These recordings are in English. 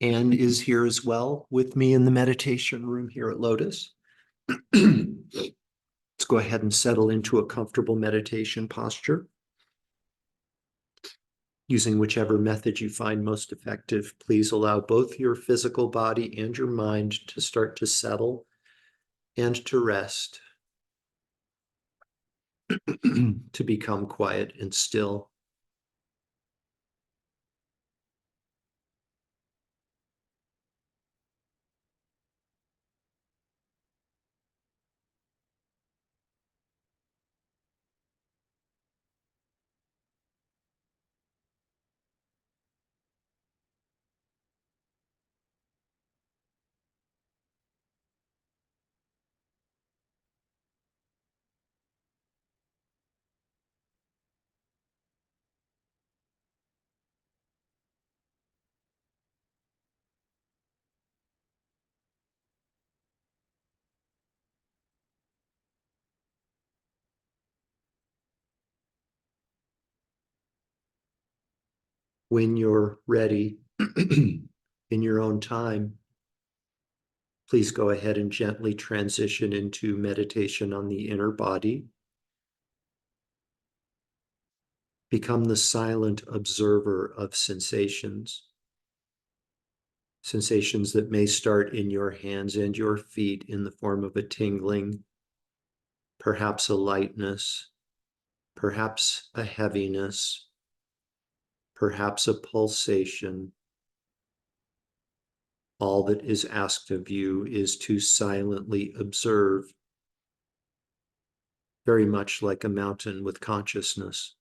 Anne is here as well with me in the meditation room here at Lotus. Let's go ahead and settle into a comfortable meditation posture. Using whichever method you find most effective, please allow both your physical body and your mind to start to settle and to rest, to become quiet and still. When you're ready, in your own time, please go ahead and gently transition into meditation on the inner body. Become the silent observer of sensations. Sensations that may start in your hands and your feet in the form of a tingling, perhaps a lightness, perhaps a heaviness, perhaps a pulsation. All that is asked of you is to silently observe, very much like a mountain with consciousness.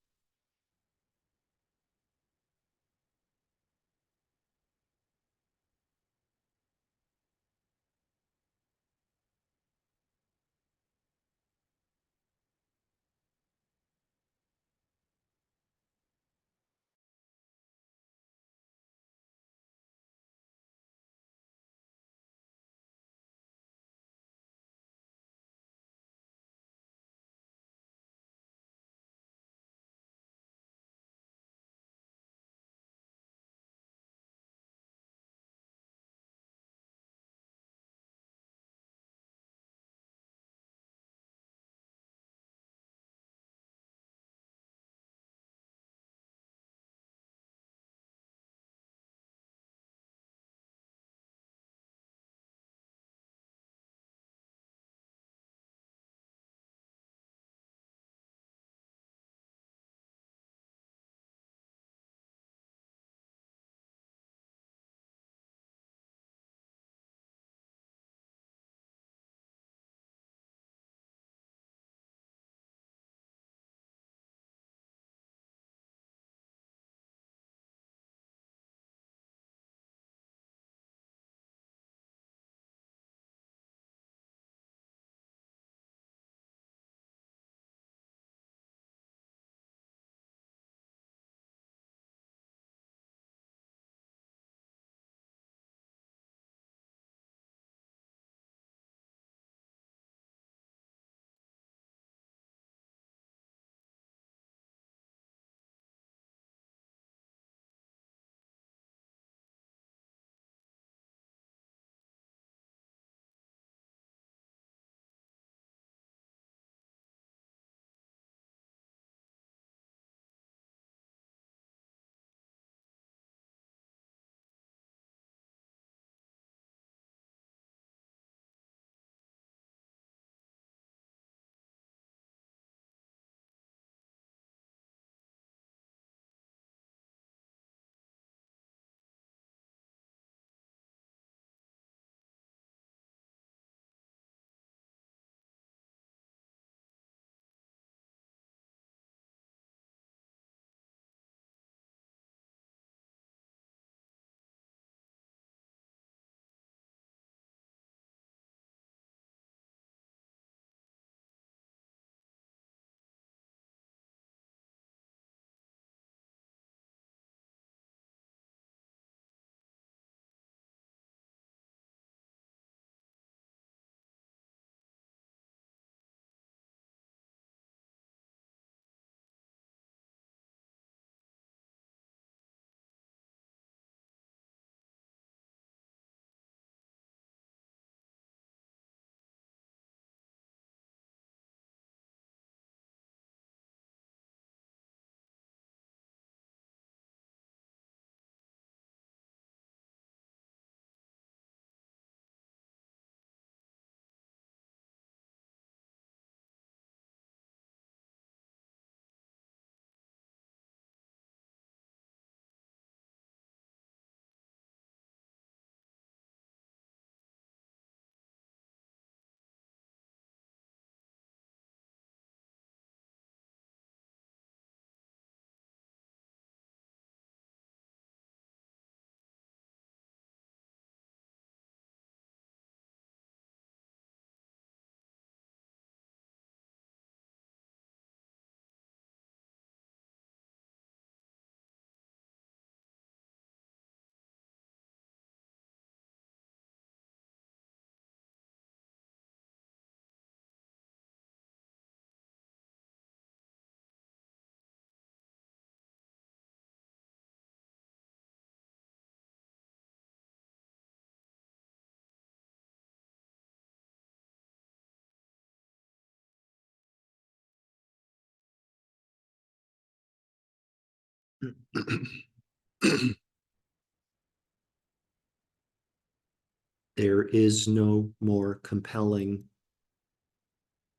There is no more compelling,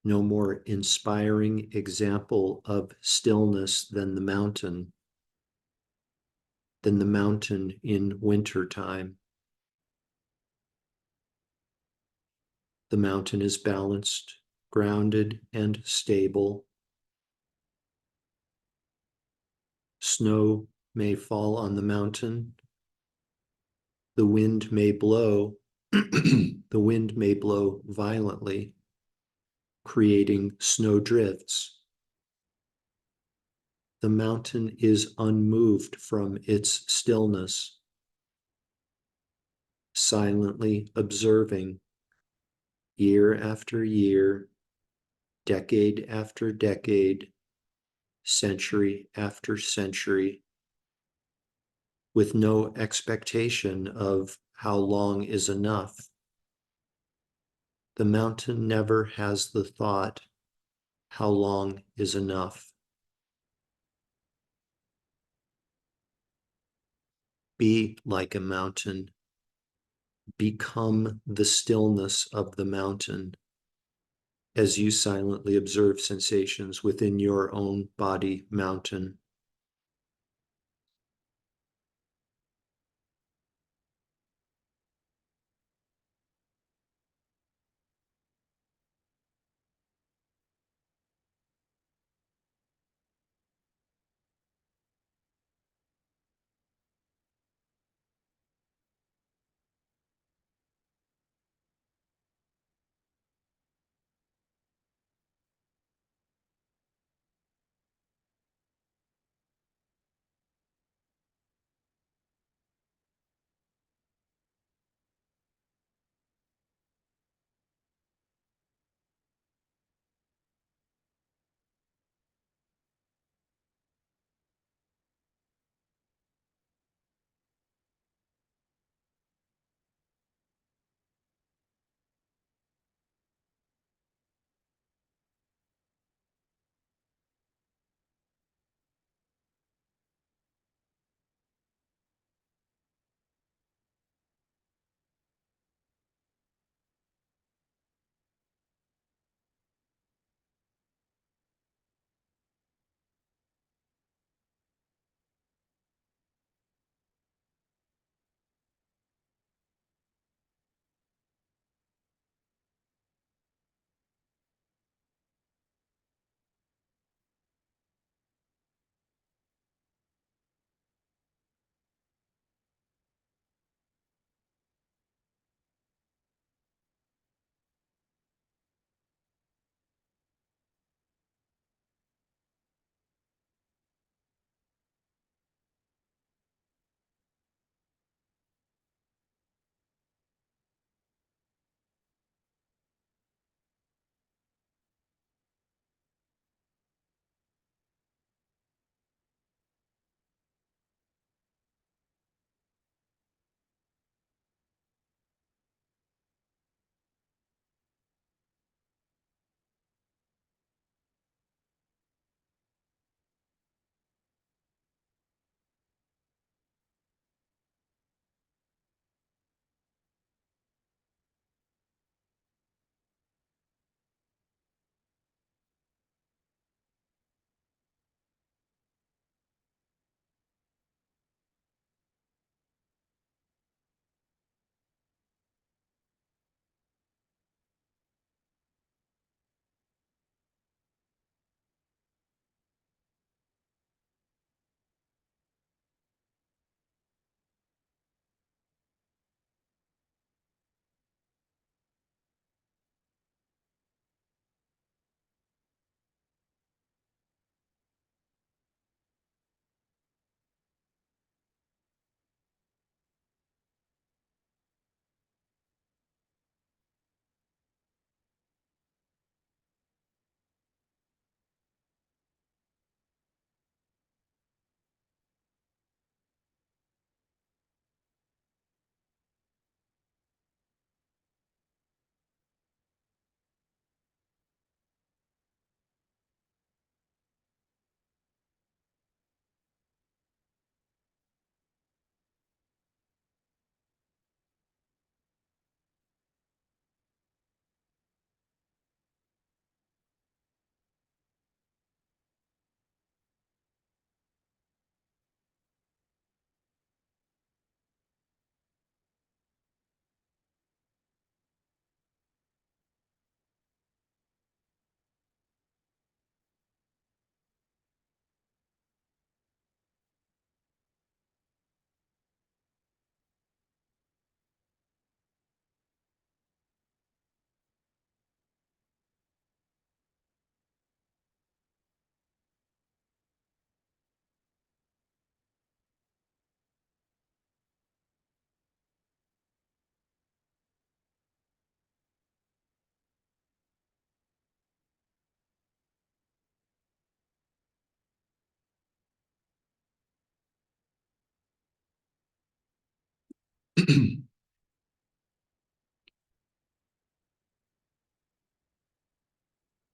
no more inspiring example of stillness than the mountain in wintertime. The mountain is balanced, grounded, and stable. Snow may fall on the mountain. The wind may blow. The wind may blow violently, creating snow drifts. The mountain is unmoved from its stillness, silently observing year after year, decade after decade, century after century, with no expectation of how long is enough. The mountain never has the thought, how long is enough? Be like a mountain. Become the stillness of the mountain as you silently observe sensations within your own body mountain.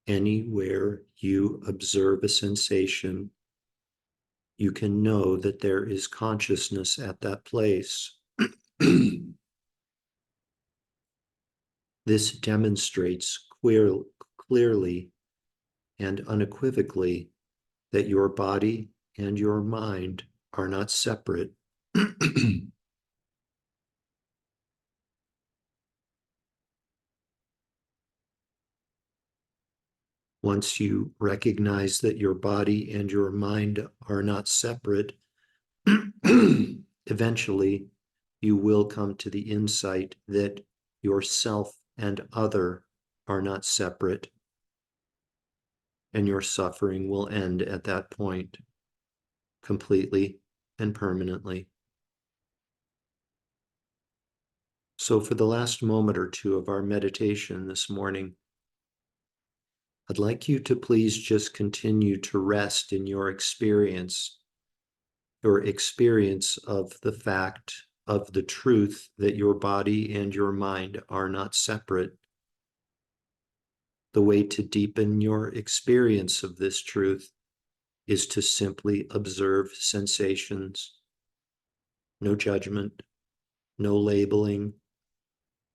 Anywhere you observe a sensation, you can know that there is consciousness at that place. This demonstrates clearly and unequivocally that your body and your mind are not separate. Once you recognize that your body and your mind are not separate, eventually you will come to the insight that yourself and other are not separate, and your suffering will end at that point, completely and permanently. So, for the last moment or two of our meditation this morning, I'd like you to please just continue to rest in your experience of the fact of the truth that your body and your mind are not separate. The way to deepen your experience of this truth is to simply observe sensations. No judgment, no labeling,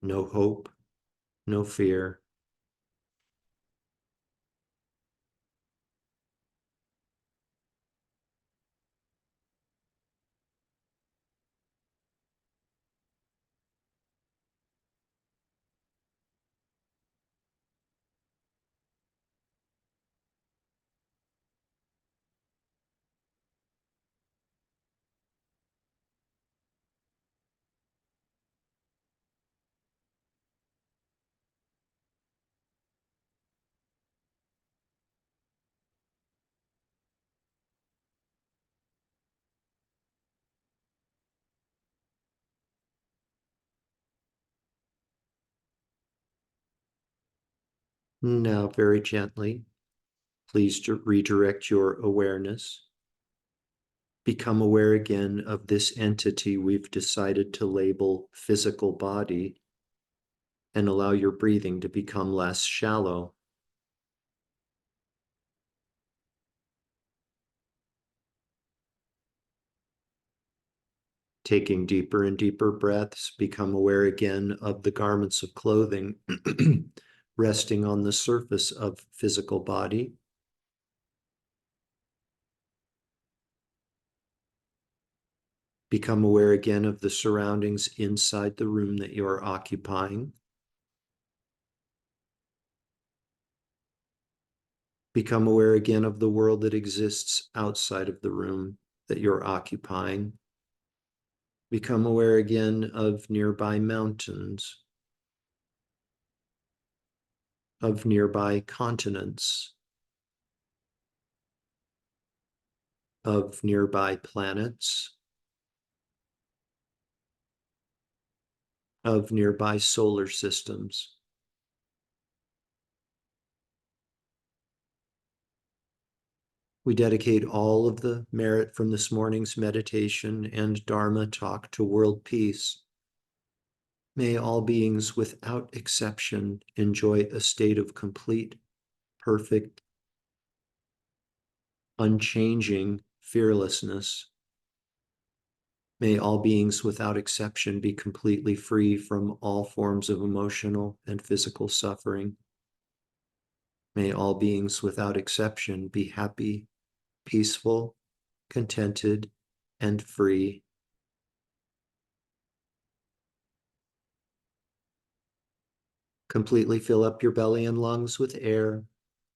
no hope, no fear. Now, very gently, please redirect your awareness. Become aware again of this entity we've decided to label physical body, and allow your breathing to become less shallow. Taking deeper and deeper breaths, become aware again of the garments of clothing resting on the surface of physical body. Become aware again of the surroundings inside the room that you're occupying. Become aware again of the world that exists outside of the room that you're occupying. Become aware again of nearby mountains, of nearby continents, of nearby planets, of nearby solar systems. We dedicate all of the merit from this morning's meditation and Dharma talk to world peace. May all beings without exception enjoy a state of complete, perfect, unchanging fearlessness. May all beings without exception be completely free from all forms of emotional and physical suffering. May all beings without exception be happy, peaceful, contented, and free. Completely fill up your belly and lungs with air,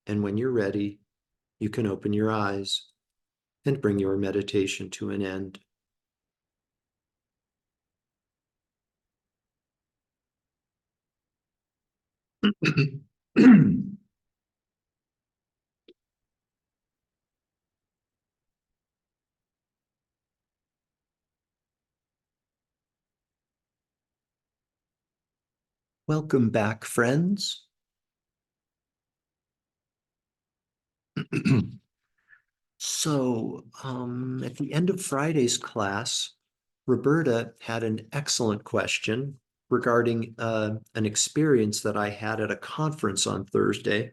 and when you're ready, you can open your eyes and bring your meditation to an end. Welcome back, friends. So, at the end of Friday's class, Roberta had an excellent question regarding an experience that I had at a conference on Thursday,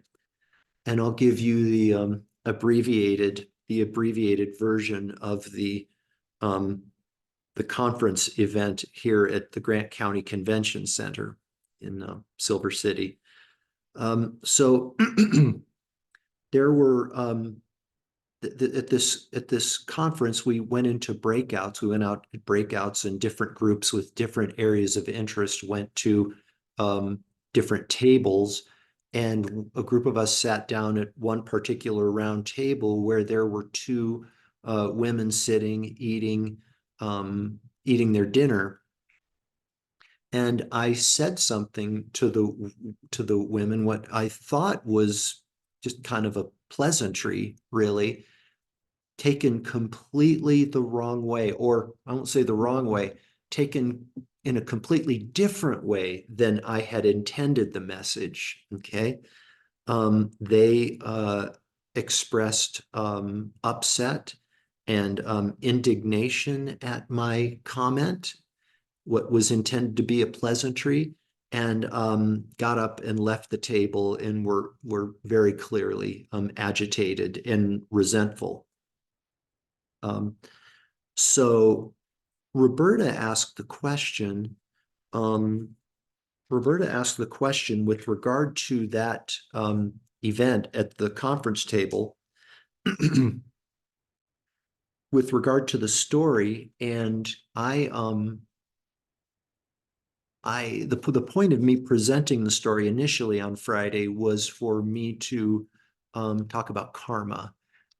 and I'll give you the abbreviated version of um, the conference event here at the Grant County Convention Center in Silver City. So there were at this conference, we went into breakouts. We went out at breakouts, and different groups with different areas of interest went to different tables. And a group of us sat down at one particular round table where there were two women sitting eating their dinner. And I said something to the women, what I thought was just kind of a pleasantry, really, taken completely the wrong way, or I won't say the wrong way, taken in a completely different way than I had intended the message. Okay. They expressed upset and indignation at my comment, what was intended to be a pleasantry, and got up and left the table and were very clearly agitated and resentful. So Roberta asked the question, with regard to that event at the conference table, with regard to the story, and the point of me presenting the story initially on Friday was for me to talk about karma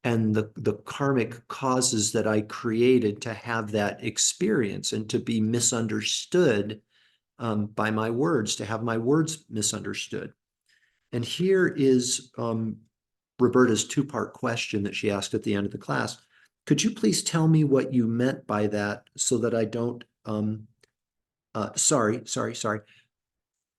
and the karmic causes that I created to have that experience and to be misunderstood by my words, to have my words misunderstood. And here is Roberta's two-part question that she asked at the end of the class. Could you please tell me what you meant by that so that I don't sorry.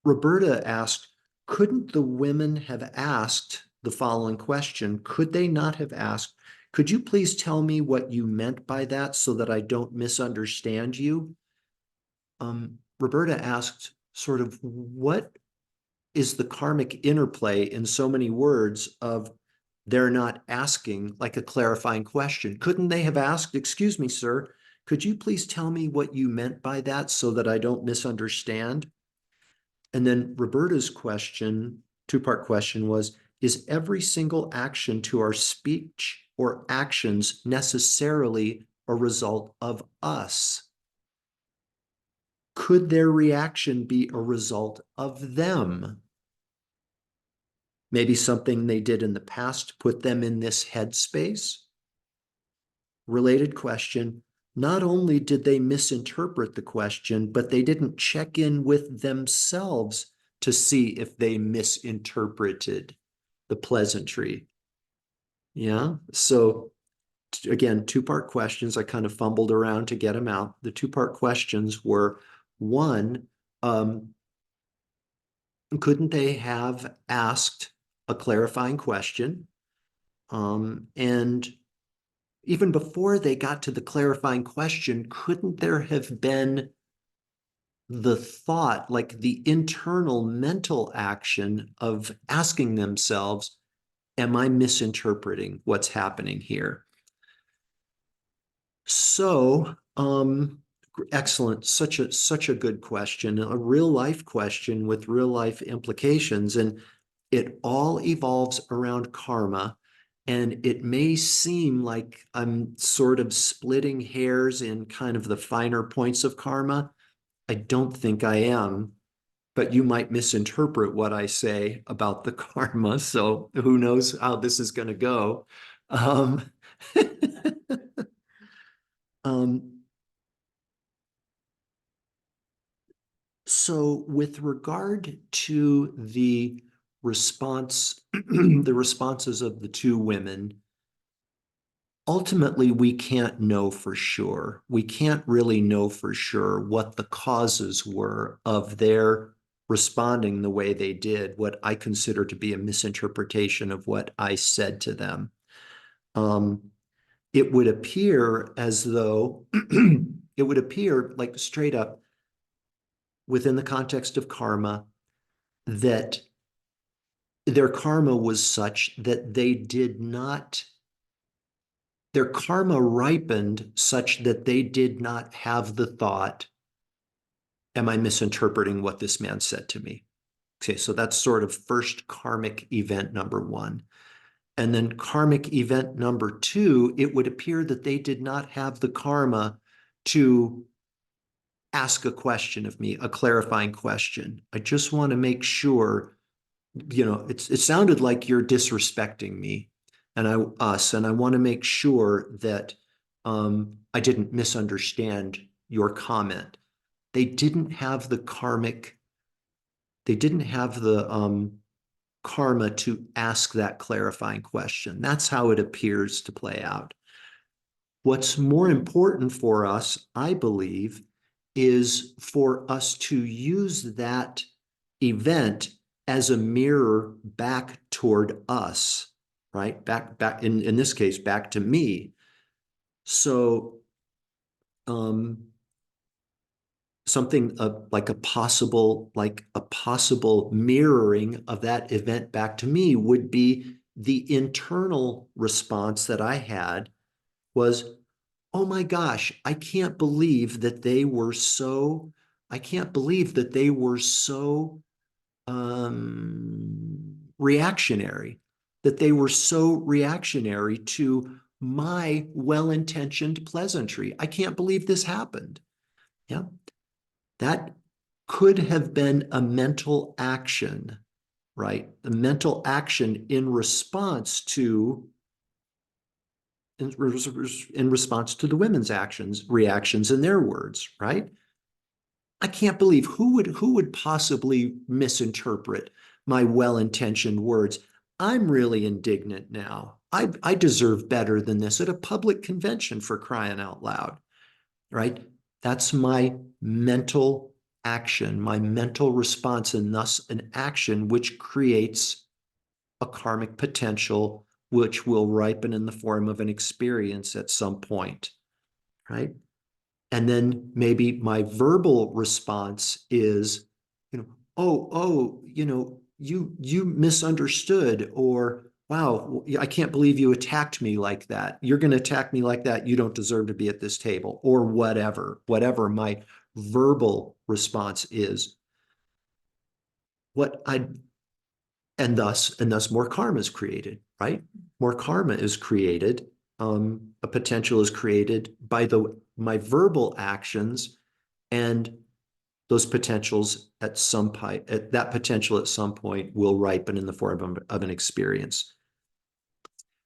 Roberta asked, couldn't the women have asked the following question? Could they not have asked, could you please tell me what you meant by that so that I don't misunderstand you? Roberta asked sort of, what is the karmic interplay in so many words of they're not asking like a clarifying question? Couldn't they have asked, excuse me, sir, could you please tell me what you meant by that so that I don't misunderstand? And then Roberta's question, two-part question was, is every single action to our speech or actions necessarily a result of us? Could their reaction be a result of them? Maybe something they did in the past put them in this headspace? Related question, not only did they misinterpret the question, but they didn't check in with themselves to see if they misinterpreted the pleasantry. Yeah. So again, two-part questions. I kind of fumbled around to get them out. The two-part questions were, one, couldn't they have asked a clarifying question? And even before they got to the clarifying question, couldn't there have been the thought, like the internal mental action of asking themselves, am I misinterpreting what's happening here? So, excellent. Such a good question, a real life question with real life implications. And it all evolves around karma. And it may seem like I'm sort of splitting hairs in kind of the finer points of karma. I don't think I am, but you might misinterpret what I say about the karma. So who knows how this is going to go. Um, um, so with regard to the response, the responses of the two women, ultimately, we can't know for sure. We can't really know for sure what the causes were of their responding the way they did, what I consider to be a misinterpretation of what I said to them. It would appear as though it would appear like straight up within the context of karma that their karma was such that their karma ripened such that they did not have the thought, am I misinterpreting what this man said to me? Okay, so that's sort of first karmic event number one. And then karmic event number two, it would appear that they did not have the karma to ask a question of me, a clarifying question. I just want to make sure, it sounded like you're disrespecting me and I want to make sure that I didn't misunderstand your comment. They didn't have the karma to ask that clarifying question. That's how it appears to play out. What's more important for us, I believe, is for us to use that event as a mirror back toward us, right? Back in this case, back to me. So something like a possible mirroring of that event back to me would be the internal response that I had was, oh my gosh, I can't believe that they were so reactionary, that they were so reactionary to my well-intentioned pleasantry. I can't believe this happened. Yeah. That could have been a mental action, right? The mental action in response to the women's reactions in their words, right? I can't believe who would possibly misinterpret my well-intentioned words. I'm really indignant now. I deserve better than this at a public convention, for crying out loud, right? That's my mental action, my mental response, and thus an action which creates a karmic potential which will ripen in the form of an experience at some point, right? And then maybe my verbal response is, you misunderstood, or wow, I can't believe you attacked me like that. You're going to attack me like that. You don't deserve to be at this table, or whatever my verbal response is. And thus more karma is created, right? More karma is created. A potential is created by my verbal actions, and those potentials at some point will ripen in the form of an experience.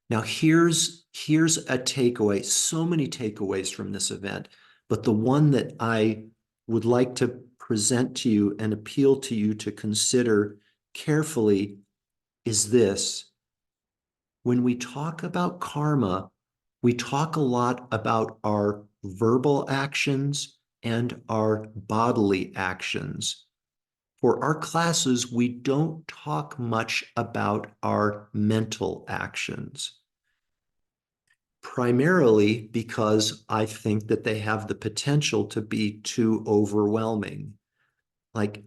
Now here's a takeaway, so many takeaways from this event, but the one that I would like to present to you and appeal to you to consider carefully is this. When we talk about karma, we talk a lot about our verbal actions and our bodily actions. For our classes, we don't talk much about our mental actions, primarily because I think that they have the potential to be too overwhelming. Like,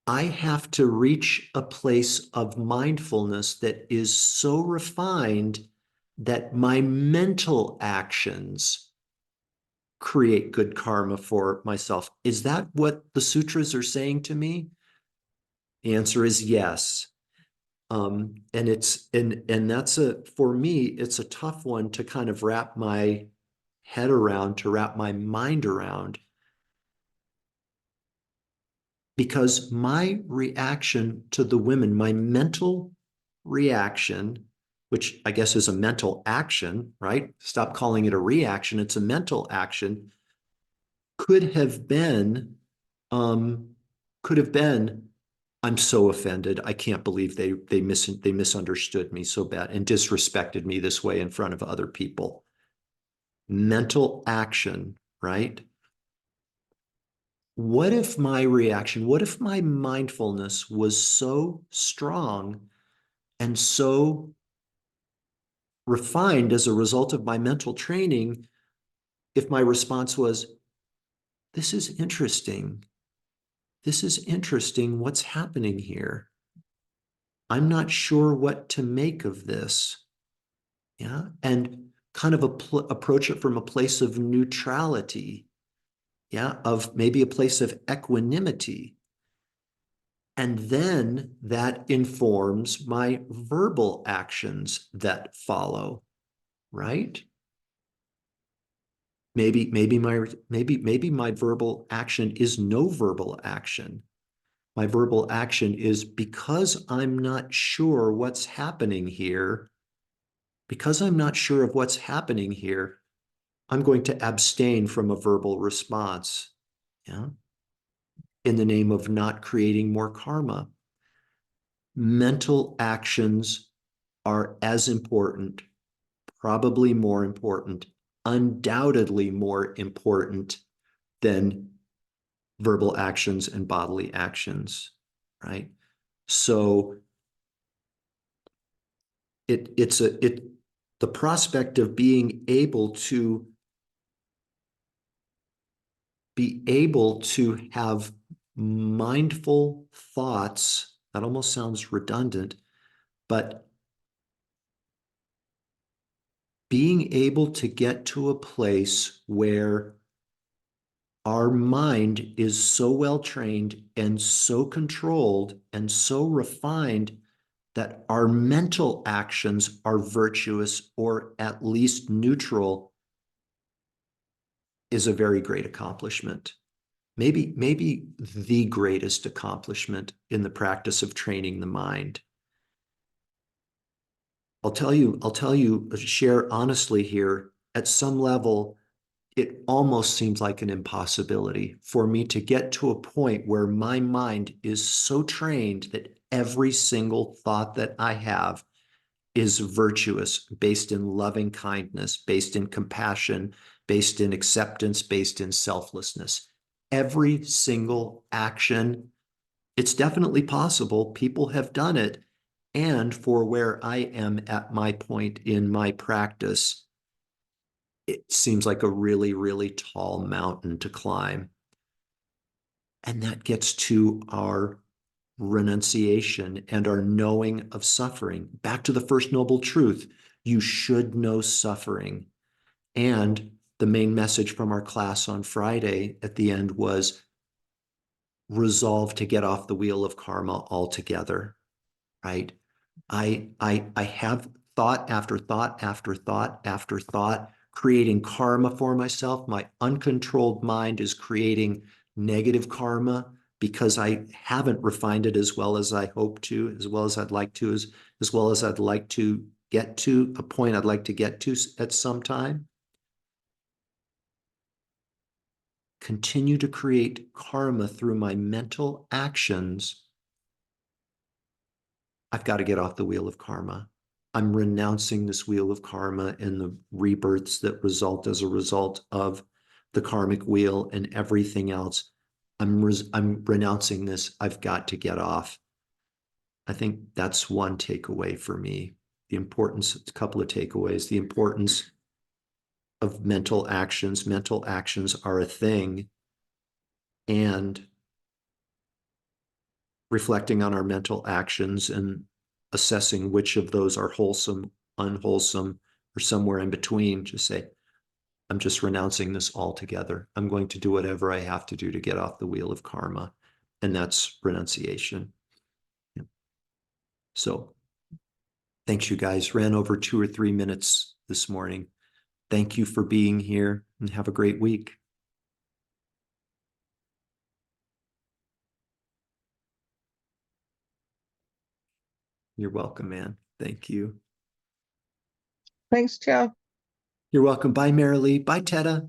I have to reach a place of mindfulness that is so refined that my mental actions create good karma for myself. Is that what the sutras are saying to me? The answer is yes. And that's for me, it's a tough one to kind of wrap my head around, to wrap my mind around, because my reaction to the women, my mental reaction, which I guess is a mental action, right? Stop calling it a reaction. It's a mental action. Could have been, I'm so offended. I can't believe they misunderstood me so bad and disrespected me this way in front of other people. Mental action, right? What if my mindfulness was so strong and so refined as a result of my mental training, if my response was, this is interesting. This is interesting. What's happening here? I'm not sure what to make of this. Yeah. And kind of approach it from a place of neutrality. Yeah. Of maybe a place of equanimity. And then that informs my verbal actions that follow, right? Maybe my verbal action is no verbal action. My verbal action is because I'm not sure what's happening here, because I'm not sure of what's happening here, I'm going to abstain from a verbal response. Yeah. In the name of not creating more karma. Mental actions are as important, probably more important, undoubtedly more important than verbal actions and bodily actions, right? So the prospect of being able to have mindful thoughts, that almost sounds redundant, but being able to get to a place where our mind is so well trained and so controlled and so refined that our mental actions are virtuous or at least neutral is a very great accomplishment. Maybe the greatest accomplishment in the practice of training the mind. Share honestly here, at some level, it almost seems like an impossibility for me to get to a point where my mind is so trained that every single thought that I have is virtuous, based in loving kindness, based in compassion, based in acceptance, based in selflessness. Every single action, it's definitely possible. People have done it. And for where I am at my point in my practice, it seems like a really, really tall mountain to climb. And that gets to our renunciation and our knowing of suffering. Back to the first noble truth, you should know suffering. And the main message from our class on Friday at the end was resolve to get off the wheel of karma altogether, right? I have thought after thought after thought after thought, creating karma for myself. My uncontrolled mind is creating negative karma because I haven't refined it as well as I hope to, as well as I'd like to, as well as I'd like to get to, a point I'd like to get to at some time. Continue to create karma through my mental actions. I've got to get off the wheel of karma. I'm renouncing this wheel of karma and the rebirths that result as a result of the karmic wheel and everything else. I'm renouncing this. I've got to get off. I think that's one takeaway for me. The importance, a couple of takeaways, the importance of mental actions. Mental actions are a thing. And reflecting on our mental actions and assessing which of those are wholesome, unwholesome, or somewhere in between. Just say, I'm just renouncing this altogether. I'm going to do whatever I have to do to get off the wheel of karma. And that's renunciation. Yeah. So thanks, you guys. Ran over 2 or 3 minutes this morning. Thank you for being here and have a great week. You're welcome, man. Thank you. Thanks, Jeff. You're welcome. Bye, Marilee. Bye, Tetta.